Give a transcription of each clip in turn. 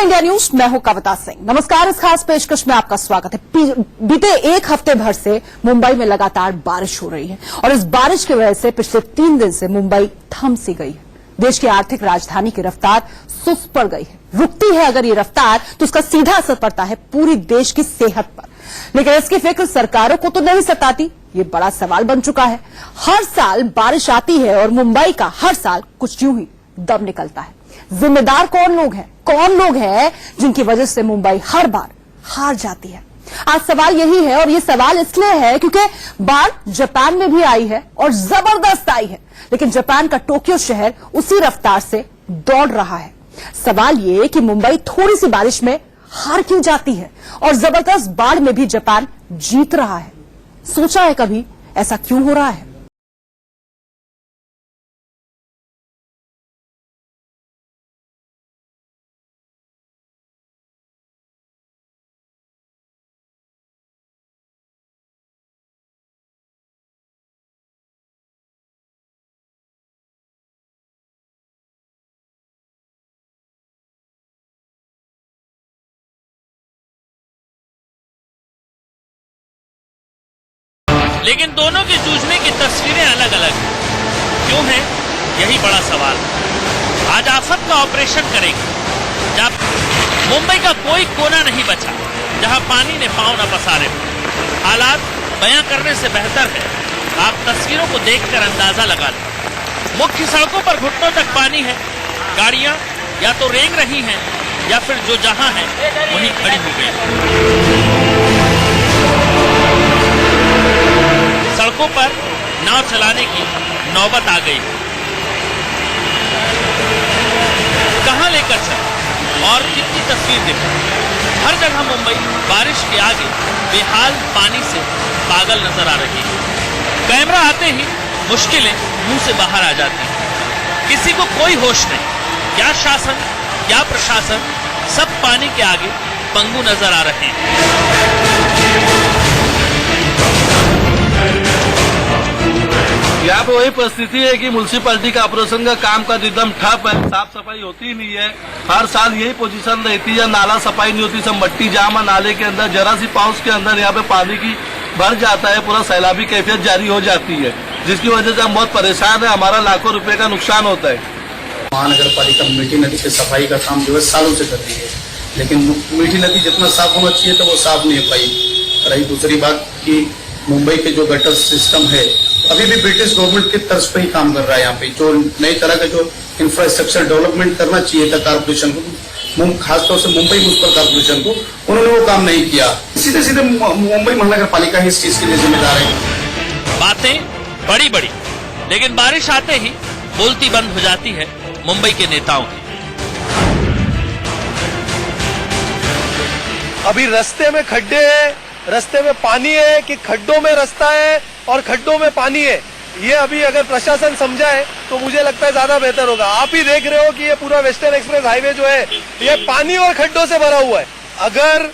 India news, मैं हूं कविता सिंह। नमस्कार। इस खास पेशकश में आपका स्वागत है। बीते एक हफ्ते भर से मुंबई में लगातार बारिश हो रही है और इस बारिश की वजह से पिछले 3 दिन से मुंबई थम सी गई है। देश की आर्थिक राजधानी की रफ्तार सुस्त पड़ गई है। रुकती है अगर ये रफ्तार तो उसका सीधा असर पड़ता है पूरी देश की सेहत पर, लेकिन इसकी फिक्र सरकारों को तो नहीं सताती। ये बड़ा सवाल बन चुका है। हर साल बारिश आती है और मुंबई का हर साल कुछ यूं ही दम निकलता है। जिम्मेदार कौन लोग हैं जिनकी वजह से मुंबई हर बार हार जाती है? आज सवाल यही है, और ये सवाल इसलिए है क्योंकि बाढ़ जापान में भी आई है और जबरदस्त आई है, लेकिन जापान का टोक्यो शहर उसी रफ्तार से दौड़ रहा है। सवाल ये कि मुंबई थोड़ी सी बारिश में हार क्यों जाती है और जबरदस्त बाढ़ में भी जापान जीत रहा है? सोचा है कभी ऐसा क्यों हो रहा है? लेकिन दोनों के जूझने की तस्वीरें अलग अलग हैं। क्यों है? यही बड़ा सवाल। आज आफत का ऑपरेशन करेंगे। जब मुंबई का कोई कोना नहीं बचा जहां पानी ने पांव न पसारे हो। हालात बयां करने से बेहतर है आप तस्वीरों को देखकर अंदाजा लगा लें। मुख्य सड़कों पर घुटनों तक पानी है। गाड़ियां या तो रेंग रही हैं या फिर जो जहां है वहीं खड़ी हो गई। सड़कों पर नाव चलाने की नौबत आ गई। कहां लेकर चले और कितनी तस्वीर दिखे? हर जगह मुंबई बारिश के आगे बेहाल पानी से पागल नजर आ रही है। कैमरा आते ही मुश्किलें मुंह से बाहर आ जाती हैं। किसी को कोई होश नहीं। क्या शासन, क्या प्रशासन, सब पानी के आगे पंगु नजर आ रहे हैं। यहाँ पे वही परिस्थिति है कि म्युनिसिपैलिटी का ऑपरेशन का काम का एकदम ठप है। साफ सफाई होती ही नहीं है। हर साल यही पोजीशन रहती है। नाला सफाई नहीं होती, सब मट्टी जाम है नाले के अंदर। जरा सी पाउस के अंदर यहाँ पे पानी की भर जाता है, पूरा सैलाबी कैफियत जारी हो जाती है, जिसकी वजह से हम बहुत परेशान है। हमारा लाखों रुपए का नुकसान होता है। महानगर पालिका मीठी नदी के सफाई का काम जो है सालों से कर रही है, लेकिन मीठी नदी जितना साफ होना चाहिए तो वो साफ नहीं हो पाई। रही दूसरी बात कि मुंबई के जो गटर सिस्टम है अभी भी ब्रिटिश गवर्नमेंट की तर्ज पे ही काम कर रहा है। यहाँ पे जो नई तरह का जो इंफ्रास्ट्रक्चर डेवलपमेंट करना चाहिए था कारपोरेशन को, खासतौर से मुंबई म्युनिसिपल कारपोरेशन को, उन्होंने वो काम नहीं किया। सीधे सीधे मुंबई महानगर पालिका ही इस चीज के लिए जिम्मेदार है। बातें बड़ी बड़ी, लेकिन बारिश आते ही बोलती बंद हो जाती है मुंबई के नेताओं की। अभी रास्ते में खड्डे हैं, रास्ते में पानी है कि खड्डों में रास्ता है और खड्डों में पानी है, ये अभी अगर प्रशासन समझाए तो मुझे लगता है ज्यादा बेहतर होगा। आप ही देख रहे हो कि ये पूरा वेस्टर्न एक्सप्रेस हाईवे जो है ये पानी और खड्डों से भरा हुआ है। अगर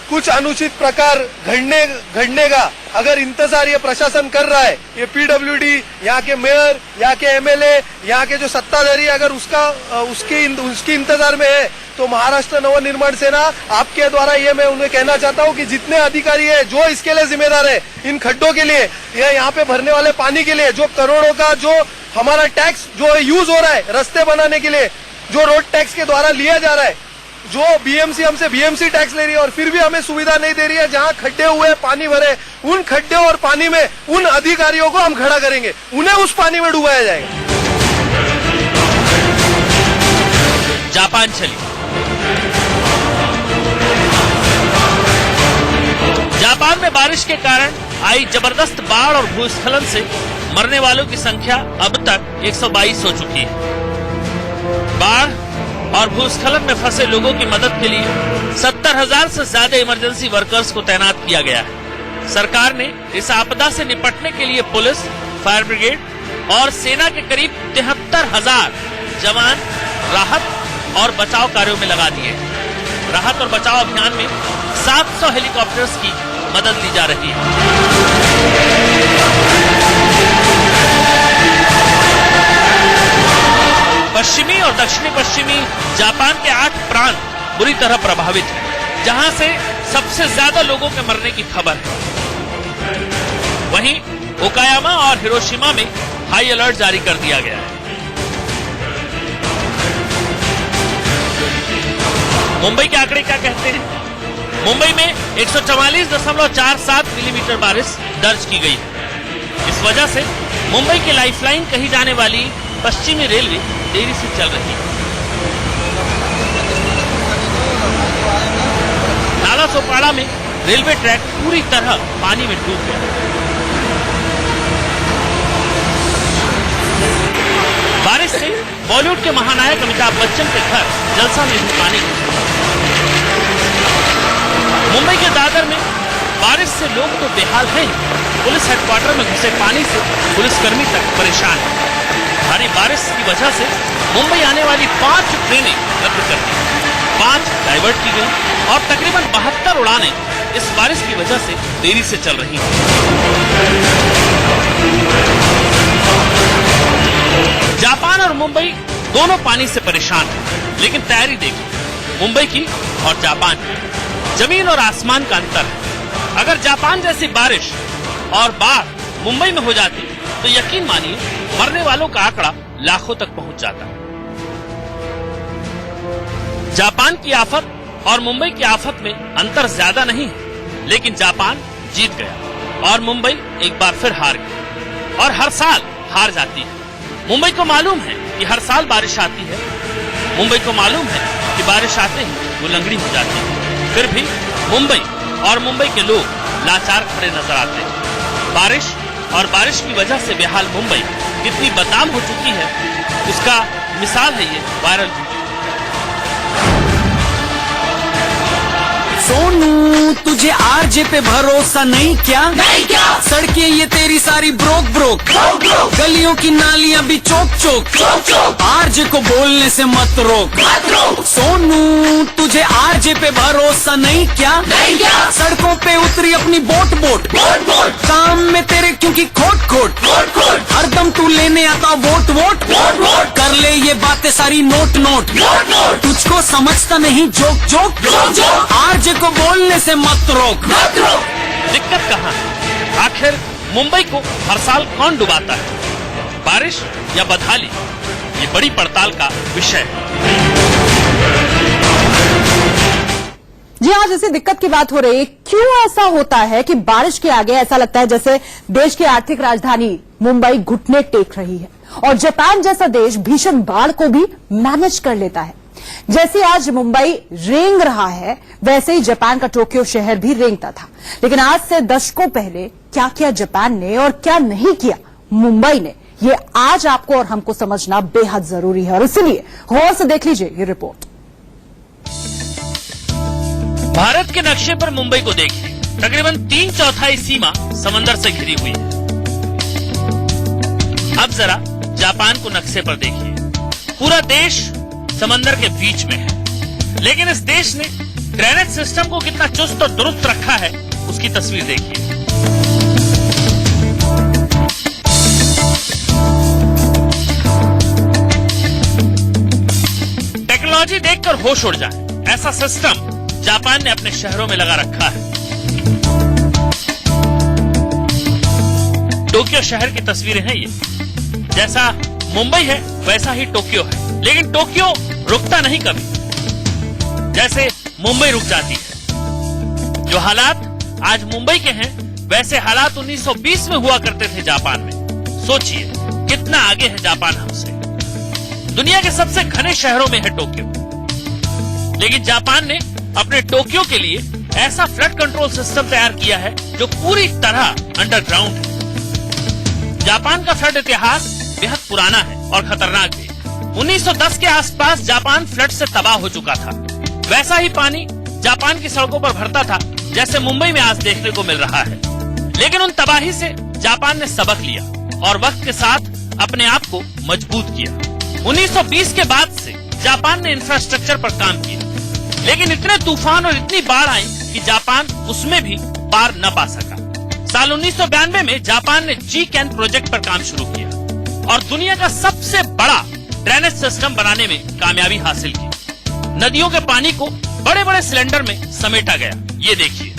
कुछ अनुचित प्रकार घटने का अगर इंतजार ये प्रशासन कर रहा है, ये पीडब्ल्यूडी, यहाँ के मेयर, यहाँ के एमएलए, यहाँ के जो सत्ताधारी अगर उसकी इंतजार में है, तो महाराष्ट्र नवनिर्माण सेना आपके द्वारा ये मैं उन्हें कहना चाहता हूँ कि जितने अधिकारी है जो इसके लिए जिम्मेदार है, इन खड्डों के लिए, ये यहाँ पे भरने वाले पानी के लिए, जो करोड़ों का जो हमारा टैक्स जो यूज हो रहा है रास्ते बनाने के लिए, जो रोड टैक्स के द्वारा लिया जा रहा है, जो बीएमसी हमसे बीएमसी टैक्स ले रही है और फिर भी हमें सुविधा नहीं दे रही है, जहां खड्डे हुए पानी भरे, उन खड्डे और पानी में उन अधिकारियों को हम खड़ा करेंगे, उन्हें उस पानी में डुबाया जाएगा। जापान चली। जापान में बारिश के कारण आई जबरदस्त बाढ़ और भूस्खलन से मरने वालों की संख्या अब तक 122 हो चुकी है। बाढ़ और भूस्खलन में फंसे लोगों की मदद के लिए 70,000 से ज्यादा इमरजेंसी वर्कर्स को तैनात किया गया है। सरकार ने इस आपदा से निपटने के लिए पुलिस, फायर ब्रिगेड और सेना के करीब 73,000 जवान राहत और बचाव कार्यों में लगा दिए। राहत और बचाव अभियान में 700 हेलीकॉप्टर्स की मदद ली जा रही है। पश्चिमी और दक्षिणी पश्चिमी जापान के 8 प्रांत बुरी तरह प्रभावित है, जहां से सबसे ज्यादा लोगों के मरने की खबर है। वहीं ओकायामा और हिरोशिमा में हाई अलर्ट जारी कर दिया गया है। मुंबई के आंकड़े क्या कहते हैं? मुंबई में 144.47 मिलीमीटर बारिश दर्ज की गई है। इस वजह से मुंबई की लाइफलाइन कही जाने वाली पश्चिमी रेलवे देरी से चल रही है। नाला सोपाड़ा में रेलवे ट्रैक पूरी तरह पानी में डूब गया। बारिश से बॉलीवुड के महानायक अमिताभ बच्चन के घर जलसा में भी पानी घुस गया। मुंबई के दादर में बारिश से लोग तो बेहाल हैं, पुलिस हेडक्वार्टर में घुसे पानी से पुलिसकर्मी तक परेशान है। भारी बारिश की वजह से मुंबई आने वाली 5 ट्रेनें रद्द कर दी, 5 डाइवर्ट की गई और तकरीबन 72 उड़ानें इस बारिश की वजह से देरी से चल रही हैं। जापान और मुंबई दोनों पानी से परेशान हैं, लेकिन तैयारी देखिए मुंबई की और जापान की, जमीन और आसमान का अंतर है। अगर जापान जैसी बारिश और बाढ़ मुंबई में हो जाती तो यकीन मानिए मरने वालों का आंकड़ा लाखों तक पहुंच जाता। जापान की आफत और मुंबई की आफत में अंतर ज्यादा नहीं है, लेकिन जापान जीत गया और मुंबई एक बार फिर हार गई और हर साल हार जाती है। मुंबई को मालूम है कि हर साल बारिश आती है, मुंबई को मालूम है कि बारिश आते ही वो लंगड़ी हो जाती है, फिर भी मुंबई और मुंबई के लोग लाचार खड़े नजर आते हैं। बारिश और बारिश की वजह से बेहाल मुंबई कितनी बदनाम हो चुकी है, उसका मिसाल है ये वायरल वीडियो। सोनू तुझे आरजे पे भरोसा नहीं क्या? नहीं क्या? सड़कें ये तेरी सारी ब्रोक ब्रोक, गलियों की नालियां भी चौक चौक, आरजे को बोलने से मत रोक। सोनू तुझे आरजे पे भरोसा नहीं क्या? नहीं क्या? सड़कों पे उतरी अपनी बोट बोट, काम में तेरे क्योंकि खोट खोट, हरदम तू लेने आता वोट, कर ले ये बातें सारी नोट नोट, तुझको समझता नहीं जोक जोक, आरजे को बोलने से मत रोक। दिक्कत कहाँ है? आखिर मुंबई को हर साल कौन डुबाता है, बारिश या बदहाली? ये बड़ी पड़ताल का विषय है। जी हाँ, जैसे दिक्कत की बात हो रही है, क्यों ऐसा होता है कि बारिश के आगे ऐसा लगता है जैसे देश की आर्थिक राजधानी मुंबई घुटने टेक रही है और जापान जैसा देश भीषण बाढ़ को भी मैनेज कर लेता है। जैसे आज मुंबई रेंग रहा है, वैसे ही जापान का टोक्यो शहर भी रेंगता था। लेकिन आज से दशकों पहले क्या किया जापान ने और क्या नहीं किया मुंबई ने, ये आज आपको और हमको समझना बेहद जरूरी है और इसलिए गौर से देख लीजिए ये रिपोर्ट। भारत के नक्शे पर मुंबई को देखिए, तकरीबन 3/4 सीमा समंदर से घिरी हुई है। अब जरा जापान को नक्शे पर देखिए, पूरा देश समंदर के बीच में है, लेकिन इस देश ने ड्रेनेज सिस्टम को कितना चुस्त और दुरुस्त रखा है उसकी तस्वीर देखिए। टेक्नोलॉजी देखकर होश उड़ जाए, ऐसा सिस्टम जापान ने अपने शहरों में लगा रखा है। टोक्यो शहर की तस्वीरें हैं ये, जैसा मुंबई है वैसा ही टोक्यो है, लेकिन टोक्यो रुकता नहीं कभी, जैसे मुंबई रुक जाती है। जो हालात आज मुंबई के हैं वैसे हालात 1920 में हुआ करते थे जापान में। सोचिए कितना आगे है जापान हमसे। दुनिया के सबसे घने शहरों में है टोक्यो, लेकिन जापान ने अपने टोक्यो के लिए ऐसा फ्लड कंट्रोल सिस्टम तैयार किया है जो पूरी तरह अंडरग्राउंड है। जापान का फ्लड इतिहास बेहद पुराना है और खतरनाक भी। 1910 के आसपास जापान फ्लड से तबाह हो चुका था। वैसा ही पानी जापान की सड़कों पर भरता था जैसे मुंबई में आज देखने को मिल रहा है। लेकिन उन तबाही से जापान ने सबक लिया और वक्त के साथ अपने आप को मजबूत किया। 1920 के बाद से जापान ने इंफ्रास्ट्रक्चर पर काम किया, लेकिन इतने तूफान और इतनी बाढ़ आई कि जापान उसमें भी पार न पा सका। साल 1992 में जापान ने जी-कैन प्रोजेक्ट पर काम शुरू किया और दुनिया का सबसे बड़ा ड्रेनेज सिस्टम बनाने में कामयाबी हासिल की। नदियों के पानी को बड़े बड़े सिलेंडर में समेटा गया। ये देखिए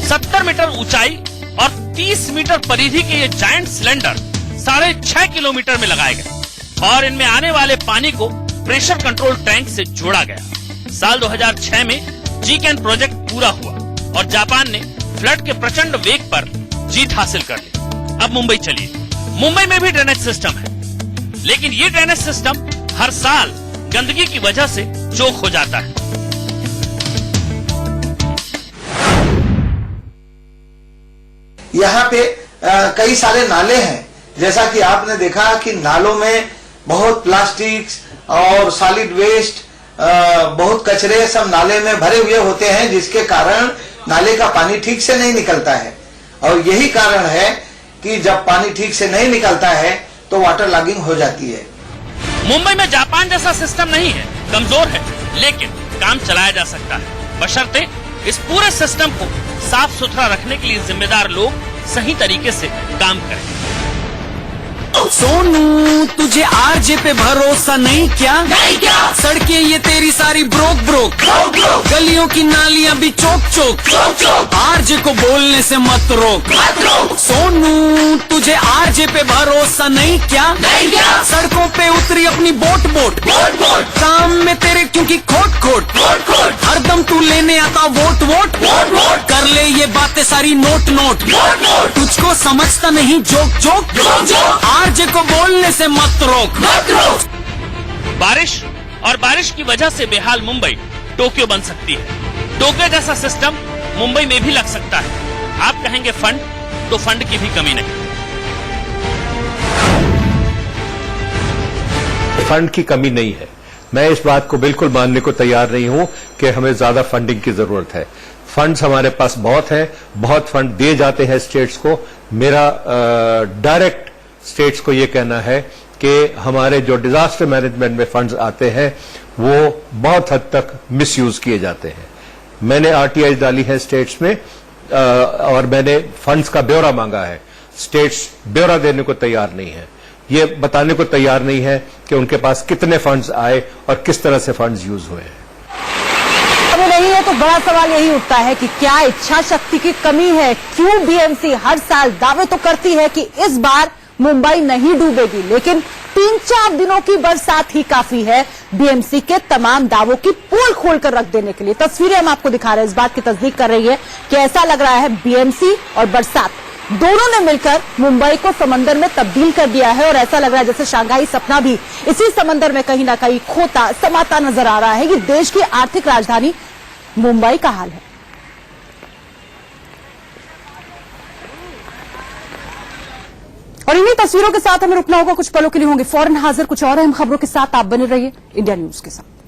70 मीटर ऊंचाई और 30 मीटर परिधि के ये जायंट सिलेंडर 6.5 किलोमीटर में लगाए गए और इनमें आने वाले पानी को प्रेशर कंट्रोल टैंक से जोड़ा गया। साल 2006 में जी-कैन प्रोजेक्ट पूरा हुआ और जापान ने फ्लड के प्रचंड वेग पर जीत हासिल कर ली। अब मुंबई चलिए। मुंबई में भी ड्रेनेज सिस्टम है, लेकिन ये ड्रेनेज सिस्टम हर साल गंदगी की वजह से चोक हो जाता है। यहाँ पे कई सारे नाले हैं, जैसा कि आपने देखा कि नालों में बहुत प्लास्टिक और सॉलिड वेस्ट, बहुत कचरे सब नाले में भरे हुए होते हैं, जिसके कारण नाले का पानी ठीक से नहीं निकलता है। और यही कारण है कि जब पानी ठीक से नहीं निकलता है तो वाटर लॉगिंग हो जाती है। मुंबई में जापान जैसा सिस्टम नहीं है, कमजोर है, लेकिन काम चलाया जा सकता है, बशर्ते इस पूरे सिस्टम को साफ सुथरा रखने के लिए जिम्मेदार लोग सही तरीके से काम करें। सोनू तुझे आरजे पे भरोसा नहीं क्या? सड़कें ये तेरी सारी ब्रोक गलियों की नालियां भी चौक आरजे को बोलने से मत रोक। सोनू तुझे आरजे पे भरोसा नहीं क्या? सड़कों पे उतरी अपनी बोट काम में तेरे क्योंकि खोट हरदम तू लेने आता वोट कर ले ये बातें सारी नोट तुझको समझता नहीं जोक आरजे को बोलने से मत रोक। बारिश और बारिश की वजह से बेहाल मुंबई टोक्यो बन सकती है। टोक्यो जैसा सिस्टम मुंबई में भी लग सकता है। आप कहेंगे फंड, तो फंड की भी कमी नहीं। फंड की कमी नहीं है, मैं इस बात को बिल्कुल मानने को तैयार नहीं हूं कि हमें ज्यादा फंडिंग की जरूरत है। फंड्स हमारे पास बहुत है, बहुत फंड दिए जाते हैं स्टेट्स को। मेरा डायरेक्ट स्टेट्स को ये कहना है कि हमारे जो डिजास्टर मैनेजमेंट में फंड्स आते हैं वो बहुत हद तक मिसयूज किए जाते हैं। मैंने आरटीआई डाली है स्टेट्स में और मैंने फंड्स का ब्यौरा मांगा है। स्टेट्स ब्यौरा देने को तैयार नहीं है, ये बताने को तैयार नहीं है कि उनके पास कितने फंड्स आए और किस तरह से फंड्स यूज हुए हैं। अभी नहीं है तो बड़ा सवाल यही उठता है कि क्या इच्छा शक्ति की कमी है? क्यों बीएमसी हर साल दावे तो करती है कि इस बार मुंबई नहीं डूबेगी, लेकिन 3-4 दिनों की बरसात ही काफी है बीएमसी के तमाम दावों की पोल खोलकर रख देने के लिए। तस्वीरें हम आपको दिखा रहे हैं, इस बात की तस्दीक कर रही है कि ऐसा लग रहा है बीएमसी और बरसात दोनों ने मिलकर मुंबई को समंदर में तब्दील कर दिया है और ऐसा लग रहा है जैसे शंघाई सपना भी इसी समंदर में कहीं ना कहीं खोता समाता नजर आ रहा है। कि देश की आर्थिक राजधानी मुंबई का हाल है। और इन्हीं तस्वीरों के साथ हमें रुकना होगा, कुछ पलों के लिए होंगे फौरन हाजिर कुछ और अहम खबरों के साथ। आप बने रहिए इंडिया न्यूज के साथ।